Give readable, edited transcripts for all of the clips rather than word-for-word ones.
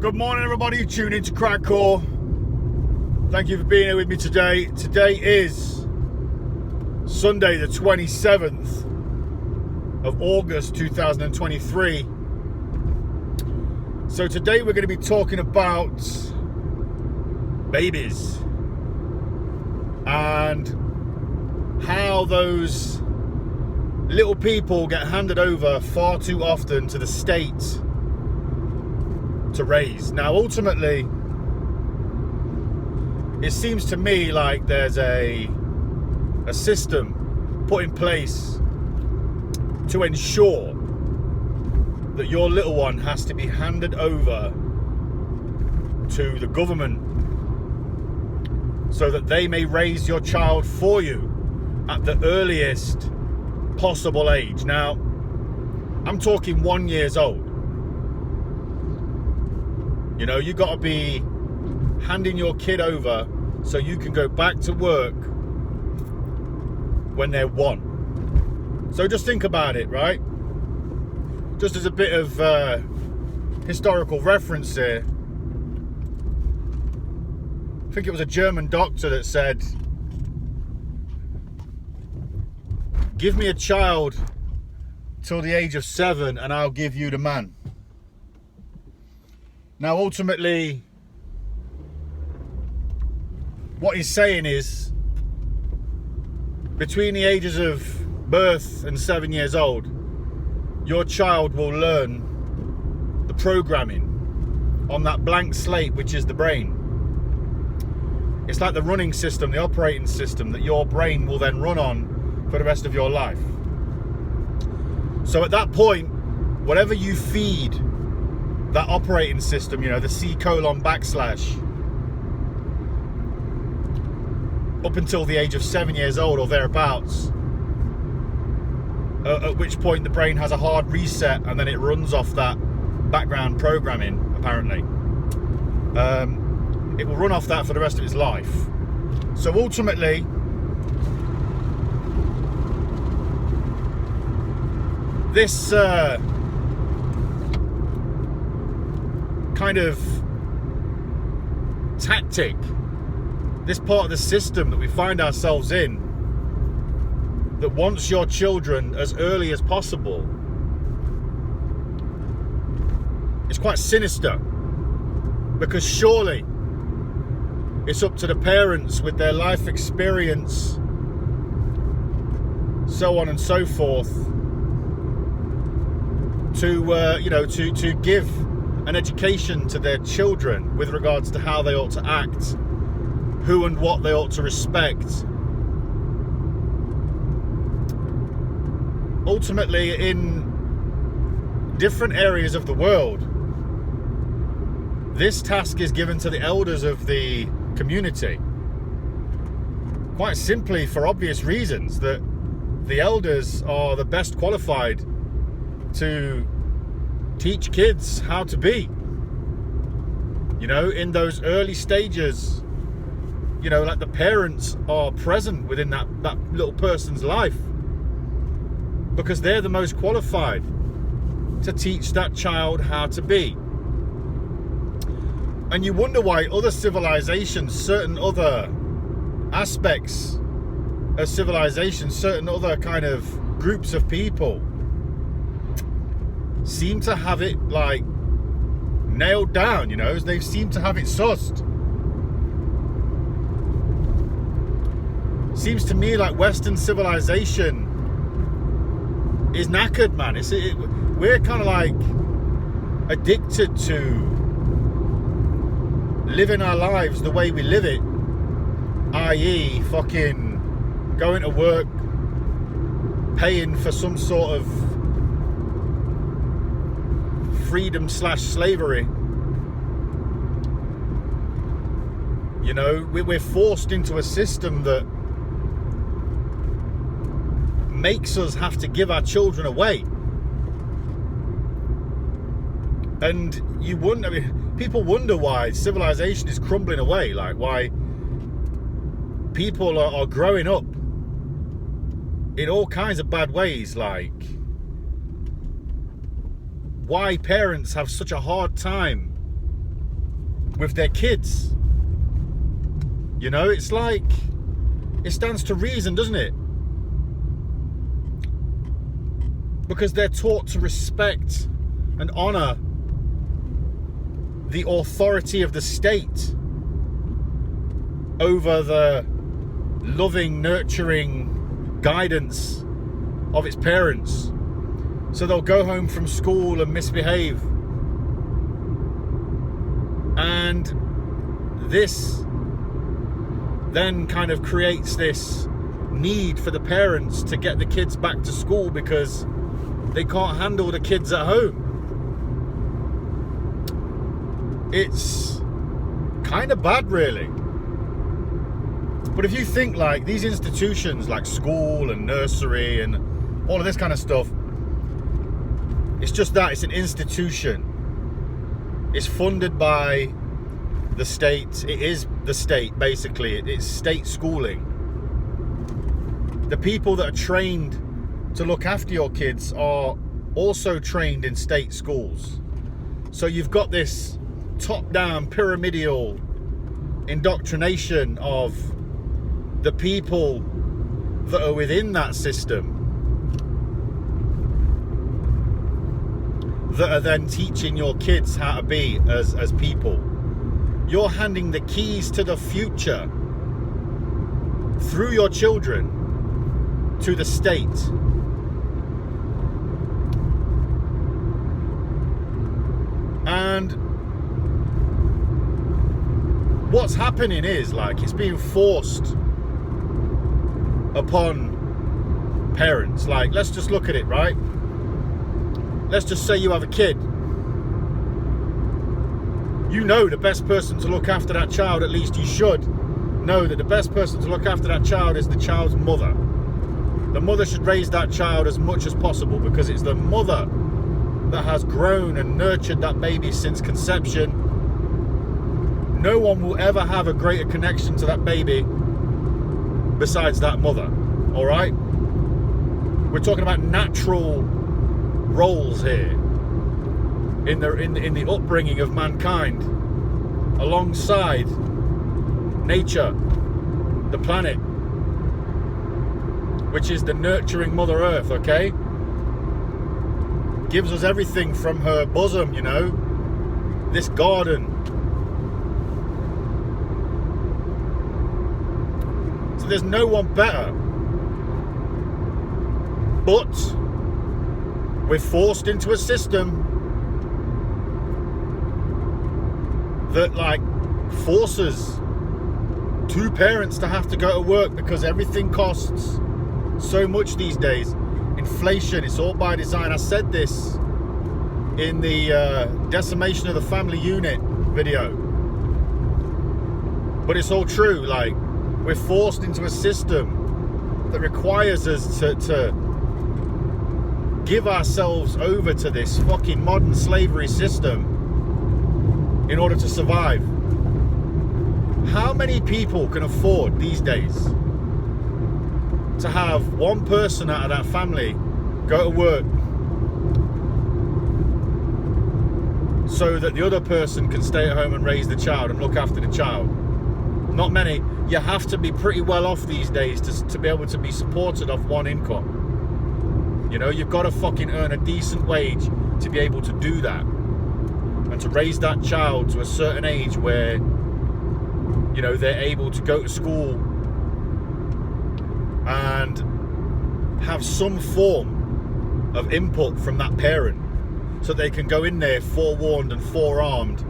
Good morning, everybody. Tune into Crackcore. Thank you for being here with me today. Today is Sunday, the 27th of August, 2023. So today we're going to be talking about babies and how those little people get handed over far too often to the state to raise. Now, ultimately, it seems to me like there's a system put in place to ensure that your little one has to be handed over to the government so that they may raise your child for you at the earliest possible age. Now, I'm talking 1 year old. You know, you got to be handing your kid over so you can go back to work when they're 1. So just think about it, right? Just as a bit of historical reference here, I think it was a German doctor that said, "Give me a child till the age of 7 and I'll give you the man." Now, ultimately, what he's saying is, between the ages of birth and 7 years old, your child will learn the programming on that blank slate, which is the brain. It's like the running system, the operating system that your brain will then run on for the rest of your life. So at that point, whatever you feed that operating system, you know, the C:// up until the age of 7 years old or thereabouts, at which point the brain has a hard reset and then it runs off that background programming, apparently. It will run off that for the rest of its life. So ultimately, this kind of tactic, this part of the system that we find ourselves in, that wants your children as early as possible, is quite sinister, because surely it's up to the parents with their life experience, so on and so forth, to give an education to their children with regards to how they ought to act, who and what they ought to respect. Ultimately, in different areas of the world, this task is given to the elders of the community. Quite simply, for obvious reasons, that the elders are the best qualified to teach kids how to be, you know, in those early stages. You know, like the parents are present within that little person's life because they're the most qualified to teach that child how to be. And you wonder why other civilizations, certain other aspects of civilization, certain other kind of groups of people seem to have it like nailed down, you know, they seem to have it sussed. Seems to me like Western civilization is knackered, man. We're kind of like addicted to living our lives the way we live it, i.e. fucking going to work, paying for some sort of freedom/slavery. You know, we're forced into a system that makes us have to give our children away. And you wonder, I mean, people wonder why civilization is crumbling away, like why people are growing up in all kinds of bad ways, like why parents have such a hard time with their kids. You know, it's like, it stands to reason, doesn't it? Because they're taught to respect and honor the authority of the state over the loving, nurturing guidance of its parents. So they'll go home from school and misbehave. And this then kind of creates this need for the parents to get the kids back to school because they can't handle the kids at home. It's kind of bad, really. But if you think like these institutions like school and nursery and all of this kind of stuff, it's just that, it's an institution. It's funded by the state. It is the state, basically. It's state schooling. The people that are trained to look after your kids are also trained in state schools. So you've got this top-down pyramidal indoctrination of the people that are within that system that are then teaching your kids how to be as people. You're handing the keys to the future through your children to the state. And what's happening is, like, it's being forced upon parents. Like, let's just look at it, right? Let's just say you have a kid. You know the best person to look after that child, at least you should know that the best person to look after that child is the child's mother. The mother should raise that child as much as possible because it's the mother that has grown and nurtured that baby since conception. No one will ever have a greater connection to that baby besides that mother. All right? We're talking about natural roles here in the upbringing of mankind, alongside nature, the planet, which is the nurturing Mother Earth. Okay, gives us everything from her bosom. You know, this garden. So there's no one better. But we're forced into a system that, like, forces two parents to have to go to work because everything costs so much these days. Inflation, it's all by design. I said this in the decimation of the family unit video, but it's all true. Like, we're forced into a system that requires us to give ourselves over to this fucking modern slavery system in order to survive. How many people can afford these days to have one person out of that family go to work so that the other person can stay at home and raise the child and look after the child? Not many. You have to be pretty well off these days to be able to be supported off one income. You know, you've got to fucking earn a decent wage to be able to do that. And to raise that child to a certain age where, you know, they're able to go to school and have some form of input from that parent so they can go in there forewarned and forearmed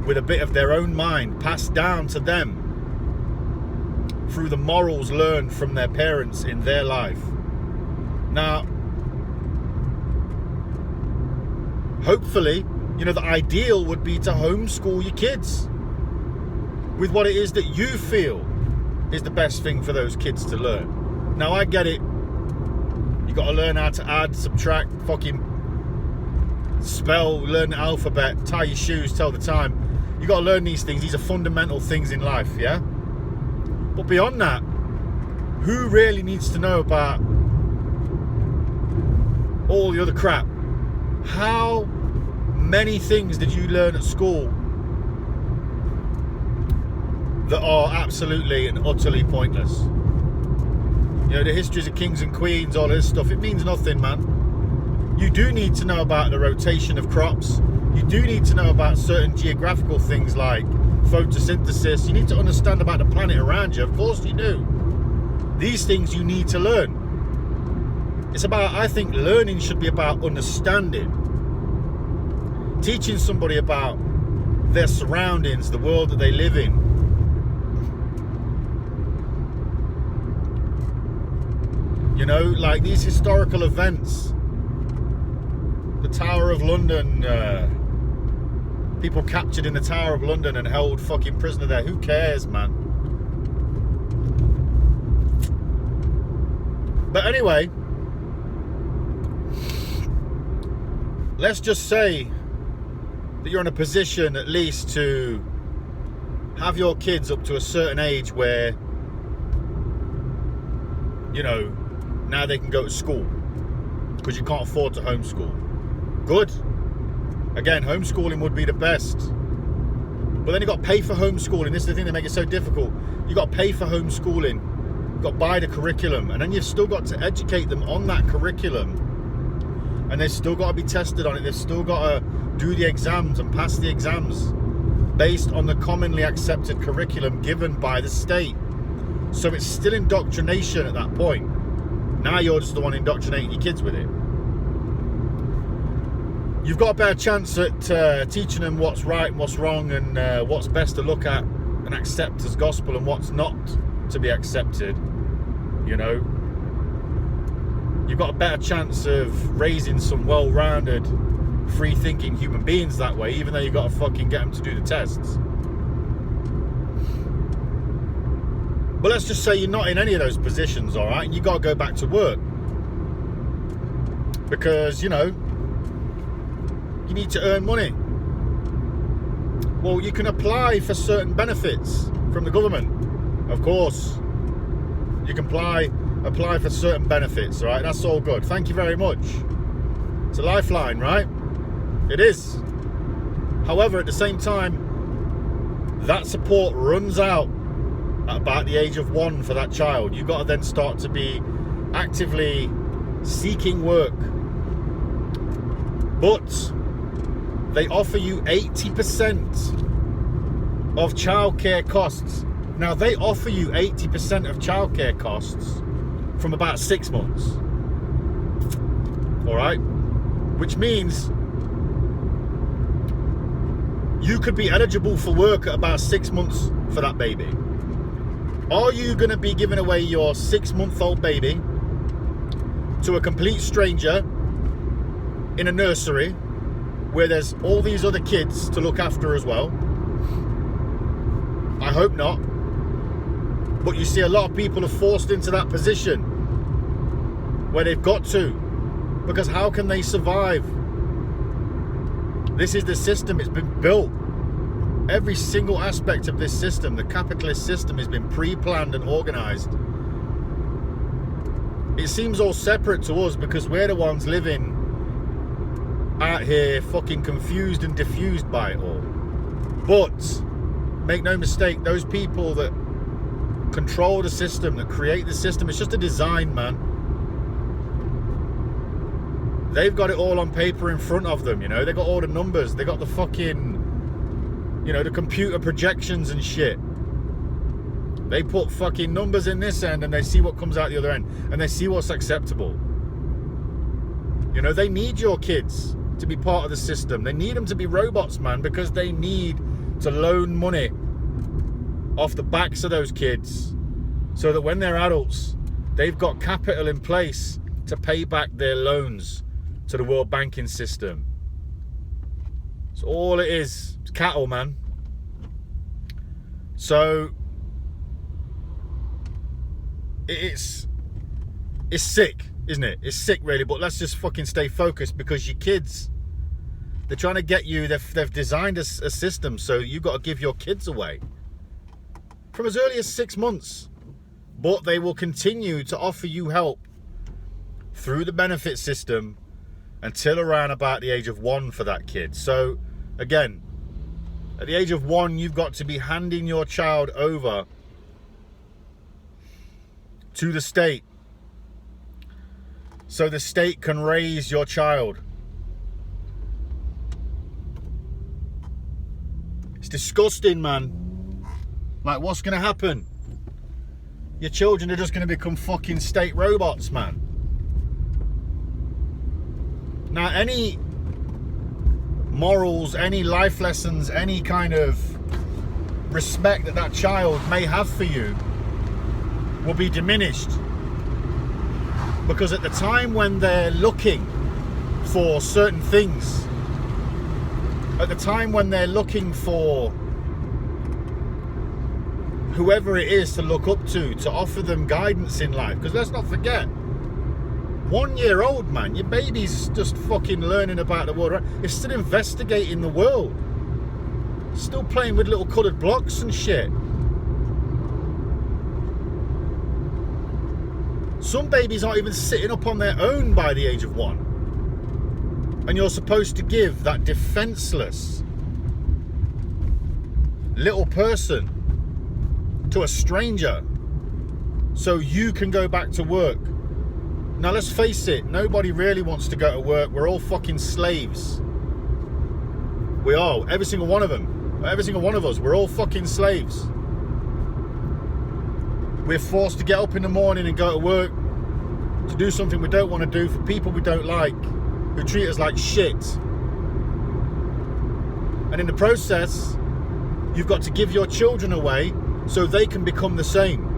with a bit of their own mind passed down to them through the morals learned from their parents in their life. Now, hopefully, you know, the ideal would be to homeschool your kids with what it is that you feel is the best thing for those kids to learn. Now, I get it. You got to learn how to add, subtract, fucking spell, learn the alphabet, tie your shoes, tell the time. You got to learn these things. These are fundamental things in life, yeah? But beyond that, who really needs to know about all the other crap? How many things did you learn at school that are absolutely and utterly pointless. You know, the histories of kings and queens, all this stuff, it means nothing, man. You do need to know about the rotation of crops. You do need to know about certain geographical things like photosynthesis. You need to understand about the planet around you. Of course you do. These things you need to learn. It's about, I think learning should be about understanding. Teaching somebody about their surroundings, the world that they live in. You know, like these historical events. The Tower of London, people captured in the Tower of London and held fucking prisoner there. Who cares, man? But anyway, let's just say that you're in a position at least to have your kids up to a certain age where, you know, now they can go to school because you can't afford to homeschool. Good. Again, homeschooling would be the best. But then you got to pay for homeschooling. This is the thing that makes it so difficult. You got to pay for homeschooling. You've got to buy the curriculum. And then you've still got to educate them on that curriculum. And they've still got to be tested on it. They've still got to do the exams and pass the exams based on the commonly accepted curriculum given by the state. So it's still indoctrination at that point. Now you're just the one indoctrinating your kids with it. You've got a better chance at teaching them what's right and what's wrong and what's best to look at and accept as gospel and what's not to be accepted. You know, you've got a better chance of raising some well-rounded, free-thinking human beings that way, even though you've got to fucking get them to do the tests. But let's just say you're not in any of those positions, all right? And you got to go back to work because, you know, you need to earn money. Well, you can apply for certain benefits from the government. Of course, you can apply for certain benefits, all right? That's all good. Thank you very much. It's a lifeline, right? It is. However, at the same time, that support runs out at about the age of 1 for that child. You've got to then start to be actively seeking work. But they offer you 80% of childcare costs. Now, they offer you 80% of childcare costs from about 6 months. All right? Which means you could be eligible for work at about 6 months for that baby. Are you going to be giving away your 6-month-old baby to a complete stranger in a nursery where there's all these other kids to look after as well? I hope not. But you see, a lot of people are forced into that position where they've got to, because how can they survive? This is the system. It's been built. Every single aspect of this system, the capitalist system, has been pre-planned and organized. It seems all separate to us because we're the ones living out here fucking confused and diffused by it all. But make no mistake, those people that control the system, that create the system, it's just a design, man. They've got it all on paper in front of them, you know. They got all the numbers. They got the fucking, you know, the computer projections and shit. They put fucking numbers in this end and they see what comes out the other end. And they see what's acceptable. You know, they need your kids to be part of the system. They need them to be robots, man, because they need to loan money off the backs of those kids so that when they're adults, they've got capital in place to pay back their loans to the world banking system. It's all it is. It's cattle, man. So it's sick, isn't it? It's sick, really. But let's just fucking stay focused, because your kids, they're trying to get you. They've designed a system so you've got to give your kids away from as early as 6 months. But they will continue to offer you help through the benefit system until around about the age of 1 for that kid. So again, At the age of 1, you've got to be handing your child over to the state so the state can raise your child. It's disgusting, man. Like, what's going to happen? Your children are just going to become fucking state robots, man. Now, any morals, any life lessons, any kind of respect that that child may have for you will be diminished. Because at the time when they're looking for certain things, at the time when they're looking for whoever it is to look up to offer them guidance in life, because let's not forget, 1 year old, man, your baby's just fucking learning about the world, right? It's still investigating the world, still playing with little coloured blocks and shit. Some babies aren't even sitting up on their own by the age of 1, and you're supposed to give that defenseless little person to a stranger so you can go back to work. Now, let's face it, nobody really wants to go to work. We're all fucking slaves. We are. Every single one of them. Every single one of us. We're all fucking slaves. We're forced to get up in the morning and go to work to do something we don't want to do for people we don't like, who treat us like shit. And in the process, you've got to give your children away so they can become the same.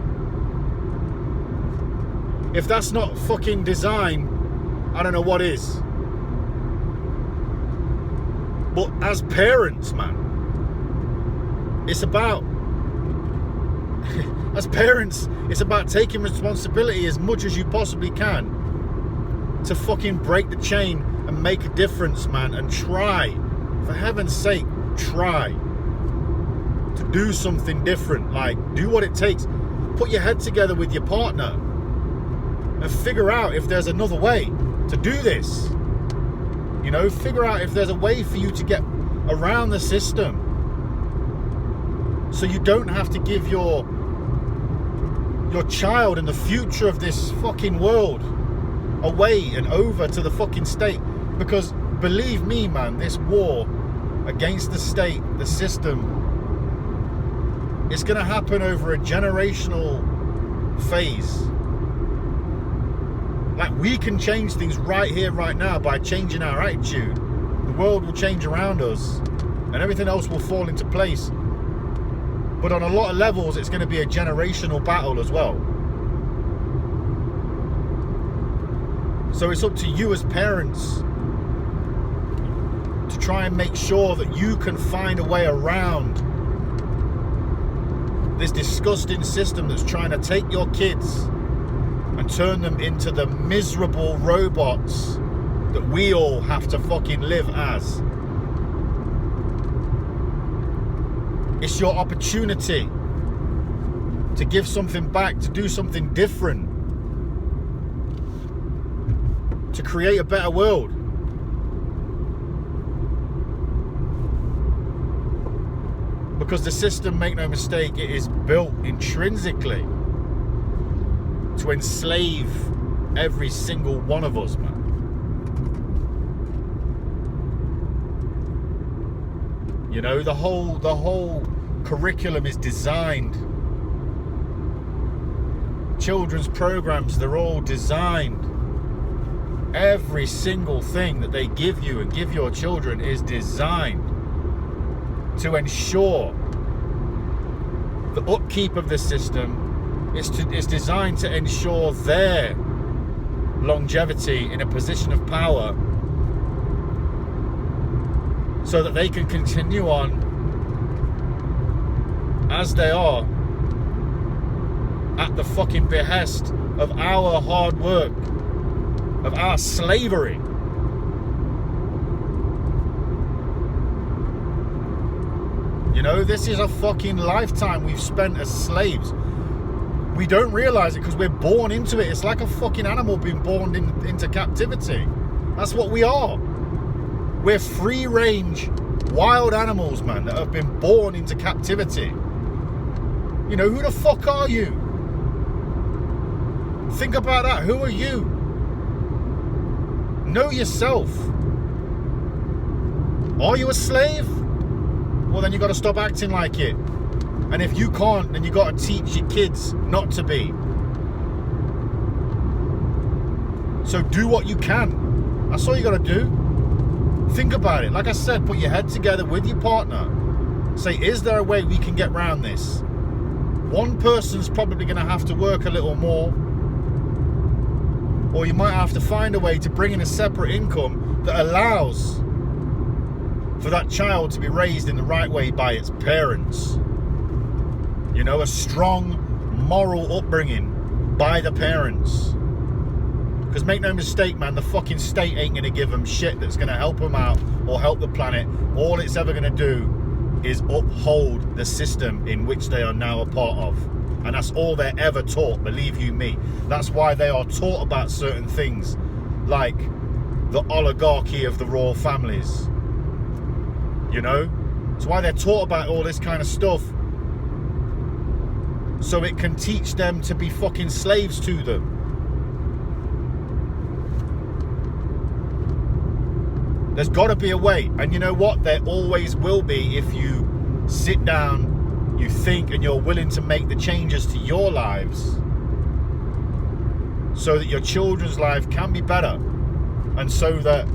If that's not fucking design, I don't know what is. But as parents, man, it's about as parents, it's about taking responsibility as much as you possibly can to fucking break the chain and make a difference, man, and try, for heaven's sake, try to do something different. Like, do what it takes. Put your head together with your partner and figure out if there's another way to do this. You know, figure out if there's a way for you to get around the system so you don't have to give your child and the future of this fucking world away and over to the fucking state. Because believe me, man, this war against the state, the system, it's going to happen over a generational phase. Like, we can change things right here, right now by changing our attitude. The world will change around us and everything else will fall into place. But on a lot of levels, it's going to be a generational battle as well. So it's up to you as parents to try and make sure that you can find a way around this disgusting system that's trying to take your kids and turn them into the miserable robots that we all have to fucking live as. It's your opportunity to give something back, to do something different, to create a better world. Because the system, make no mistake, it is built intrinsically to enslave every single one of us, man. You know, the whole curriculum is designed. Children's programs, they're all designed. Every single thing that they give you and give your children is designed to ensure the upkeep of the system. It's designed to ensure their longevity in a position of power so that they can continue on as they are at the fucking behest of our hard work, of our slavery. You know, this is a fucking lifetime we've spent as slaves. We don't realize it because we're born into it. It's like a fucking animal being born into captivity. That's what we are. We're free range wild animals, man, that have been born into captivity. You know, who the fuck are you? Think about that. Who are you? Know yourself. Are you a slave? Well, then you got to stop acting like it. And if you can't, then you got to teach your kids not to be. So do what you can. That's all you got to do. Think about it. Like I said, put your head together with your partner. Say, is there a way we can get around this? One person's probably going to have to work a little more. Or you might have to find a way to bring in a separate income that allows for that child to be raised in the right way by its parents. You know, a strong moral upbringing by the parents. Because make no mistake, man, the fucking state ain't going to give them shit that's going to help them out or help the planet. All it's ever going to do is uphold the system in which they are now a part of. And that's all they're ever taught, believe you me. That's why they are taught about certain things, like the oligarchy of the royal families. You know? It's why they're taught about all this kind of stuff. So it can teach them to be fucking slaves to them. There's got to be a way. And you know what? There always will be if you sit down, you think, and you're willing to make the changes to your lives so that your children's life can be better, and so that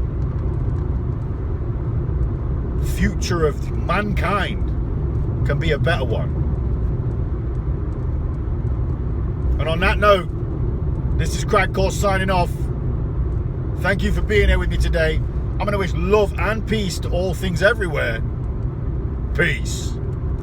the future of mankind can be a better one. And on that note, this is Crack Course signing off. Thank you for being here with me today. I'm going to wish love and peace to all things everywhere. Peace.